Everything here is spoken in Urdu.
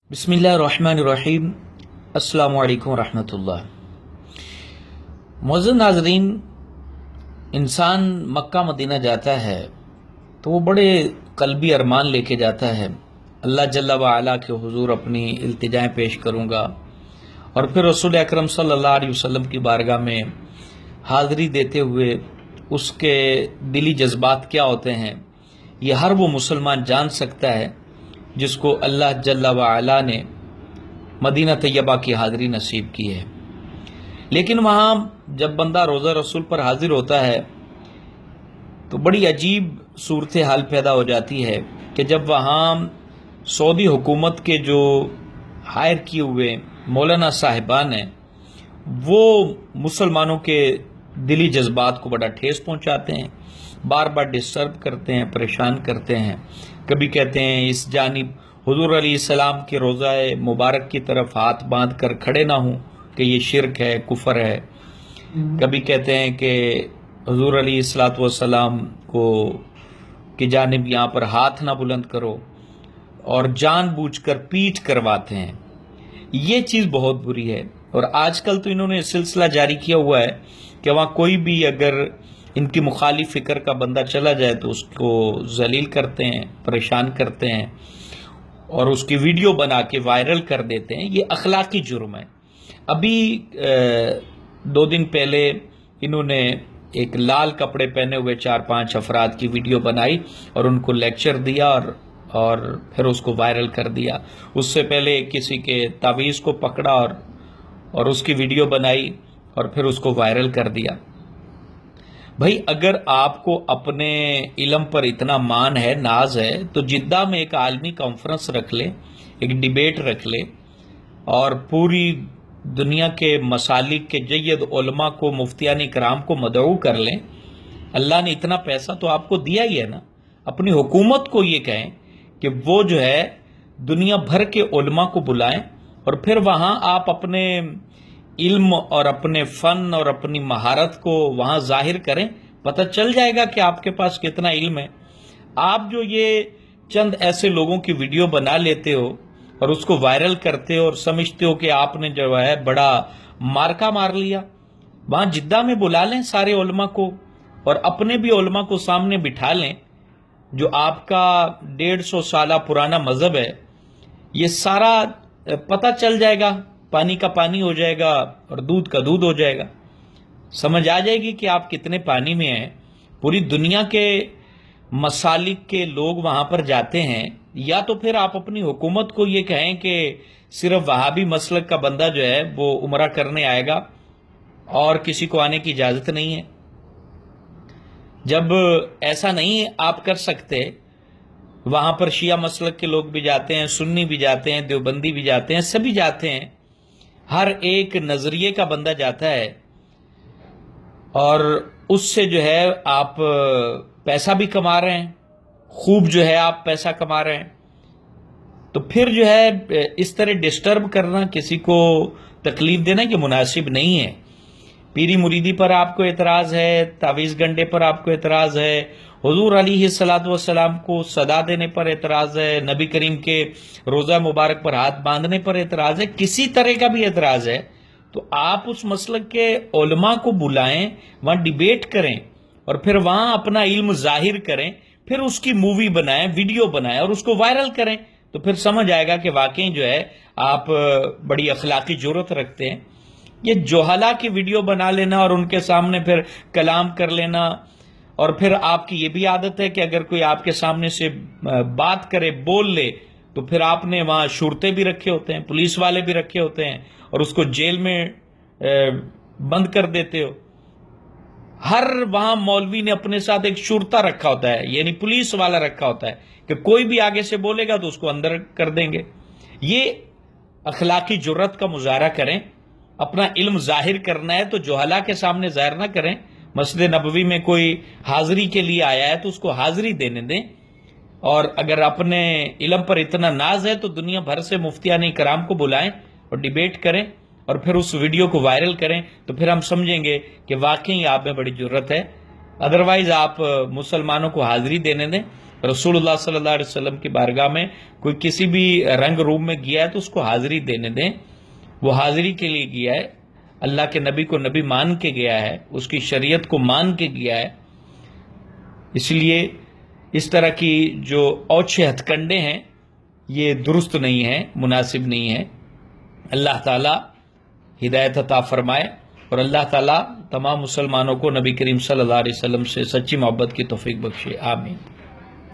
بسم اللہ الرحمن الرحیم۔ السلام علیکم ورحمۃ اللہ۔ معزز ناظرین، انسان مکہ مدینہ جاتا ہے تو وہ بڑے قلبی ارمان لے کے جاتا ہے، اللہ جل وعلا کے حضور اپنی التجائیں پیش کروں گا، اور پھر رسول اکرم صلی اللہ علیہ وسلم کی بارگاہ میں حاضری دیتے ہوئے اس کے دلی جذبات کیا ہوتے ہیں یہ ہر وہ مسلمان جان سکتا ہے جس کو اللہ جل وعلا نے مدینہ طیبہ کی حاضری نصیب کی ہے۔ لیکن وہاں جب بندہ روضہ رسول پر حاضر ہوتا ہے تو بڑی عجیب صورتحال پیدا ہو جاتی ہے کہ جب وہاں سعودی حکومت کے جو ہائر کیے ہوئے مولانا صاحبان ہیں وہ مسلمانوں کے دلی جذبات کو بڑا ٹھیس پہنچاتے ہیں، بار بار ڈسٹرب کرتے ہیں، پریشان کرتے ہیں۔ کبھی کہتے ہیں اس جانب حضور علیہ السلام کے روضہ مبارک کی طرف ہاتھ باندھ کر کھڑے نہ ہوں کہ یہ شرک ہے، کفر ہے۔ کبھی کہتے ہیں کہ حضور علیہ السلام کی جانب یہاں پر ہاتھ نہ بلند کرو، اور جان بوجھ کر پیٹ کرواتے ہیں۔ یہ چیز بہت بری ہے، اور آج کل تو انہوں نے سلسلہ جاری کیا ہوا ہے کہ وہاں کوئی بھی اگر ان کی مخالف فکر کا بندہ چلا جائے تو اس کو ذلیل کرتے ہیں، پریشان کرتے ہیں، اور اس کی ویڈیو بنا کے وائرل کر دیتے ہیں۔ یہ اخلاقی جرم ہے۔ ابھی 2 دن پہلے انہوں نے ایک لال کپڑے پہنے ہوئے 4-5 افراد کی ویڈیو بنائی اور ان کو لیکچر دیا اور پھر اس کو وائرل کر دیا۔ اس سے پہلے کسی کے تعویذ کو پکڑا اور اس کی ویڈیو بنائی اور پھر اس کو وائرل کر دیا۔ بھائی اگر آپ کو اپنے علم پر اتنا مان ہے، ناز ہے، تو جدہ میں ایک عالمی کانفرنس رکھ لیں، ایک ڈیبیٹ رکھ لیں، اور پوری دنیا کے مسالک کے جید علماء کو، مفتیان کرام کو مدعو کر لیں۔ اللہ نے اتنا پیسہ تو آپ کو دیا ہی ہے نا، اپنی حکومت کو یہ کہیں کہ وہ جو ہے دنیا بھر کے علماء کو بلائیں، اور پھر وہاں آپ اپنے علم اور اپنے فن اور اپنی مہارت کو وہاں ظاہر کریں، پتہ چل جائے گا کہ آپ کے پاس کتنا علم ہے۔ آپ جو یہ چند ایسے لوگوں کی ویڈیو بنا لیتے ہو اور اس کو وائرل کرتے ہو اور سمجھتے ہو کہ آپ نے جو ہے بڑا مارکا مار لیا، وہاں جدہ میں بلا لیں سارے علماء کو، اور اپنے بھی علماء کو سامنے بٹھا لیں۔ جو آپ کا 150 سالہ پرانا مذہب ہے، یہ سارا پتہ چل جائے گا، پانی کا پانی ہو جائے گا اور دودھ کا دودھ ہو جائے گا۔ سمجھ آ جائے گی کہ آپ کتنے پانی میں ہیں۔ پوری دنیا کے مسالک کے لوگ وہاں پر جاتے ہیں، یا تو پھر آپ اپنی حکومت کو یہ کہیں کہ صرف وہابی مسلک کا بندہ جو ہے وہ عمرہ کرنے آئے گا اور کسی کو آنے کی اجازت نہیں ہے۔ جب ایسا نہیں آپ کر سکتے، وہاں پر شیعہ مسلک کے لوگ بھی جاتے ہیں، سنی بھی جاتے ہیں، دیوبندی بھی جاتے ہیں، سبھی جاتے ہیں، ہر ایک نظریے کا بندہ جاتا ہے، اور اس سے جو ہے آپ پیسہ بھی کما رہے ہیں، خوب جو ہے آپ پیسہ کما رہے ہیں۔ تو پھر جو ہے اس طرح ڈسٹرب کرنا، کسی کو تکلیف دینا، یہ مناسب نہیں ہے۔ پیری مریدی پر آپ کو اعتراض ہے، تعویذ گنڈے پر آپ کو اعتراض ہے، حضور علیہ السلام کو صدا دینے پر اعتراض ہے، نبی کریم کے روضہ مبارک پر ہاتھ باندھنے پر اعتراض ہے، کسی طرح کا بھی اعتراض ہے، تو آپ اس مسلک کے علماء کو بلائیں، وہاں ڈیبیٹ کریں، اور پھر وہاں اپنا علم ظاہر کریں، پھر اس کی مووی بنائیں، ویڈیو بنائیں اور اس کو وائرل کریں، تو پھر سمجھ آئے گا کہ واقعی جو ہے آپ بڑی اخلاقی جرات رکھتے ہیں۔ یہ جوہلا کی ویڈیو بنا لینا اور ان کے سامنے پھر کلام کر لینا، اور پھر آپ کی یہ بھی عادت ہے کہ اگر کوئی آپ کے سامنے سے بات کرے، بول لے، تو پھر آپ نے وہاں شرطے بھی رکھے ہوتے ہیں، پولیس والے بھی رکھے ہوتے ہیں، اور اس کو جیل میں بند کر دیتے ہو۔ ہر وہاں مولوی نے اپنے ساتھ ایک شرطہ رکھا ہوتا ہے، یعنی پولیس والا رکھا ہوتا ہے کہ کوئی بھی آگے سے بولے گا تو اس کو اندر کر دیں گے۔ یہ اخلاقی جرت کا مظاہرہ کریں۔ اپنا علم ظاہر کرنا ہے تو جوہلا کے سامنے ظاہر نہ کریں۔ مسجد نبوی میں کوئی حاضری کے لیے آیا ہے تو اس کو حاضری دینے دیں، اور اگر اپنے علم پر اتنا ناز ہے تو دنیا بھر سے مفتیان کرام کو بلائیں اور ڈیبیٹ کریں، اور پھر اس ویڈیو کو وائرل کریں، تو پھر ہم سمجھیں گے کہ واقعی آپ میں بڑی جرت ہے۔ ادروائز آپ مسلمانوں کو حاضری دینے دیں رسول اللہ صلی اللہ علیہ وسلم کی بارگاہ میں کوئی کسی بھی رنگ روپ میں گیا ہے تو اس کو حاضری دینے دیں. وہ حاضری کے لیے گیا ہے، اللہ کے نبی کو نبی مان کے گیا ہے، اس کی شریعت کو مان کے گیا ہے. اس لیے اس طرح کی جو اوچھے ہتھ کنڈے ہیں یہ درست نہیں ہیں، مناسب نہیں ہیں. اللہ تعالیٰ ہدایت عطا فرمائے اور اللہ تعالیٰ تمام مسلمانوں کو نبی کریم صلی اللہ علیہ وسلم سے سچی محبت کی توفیق بخشے. آمین.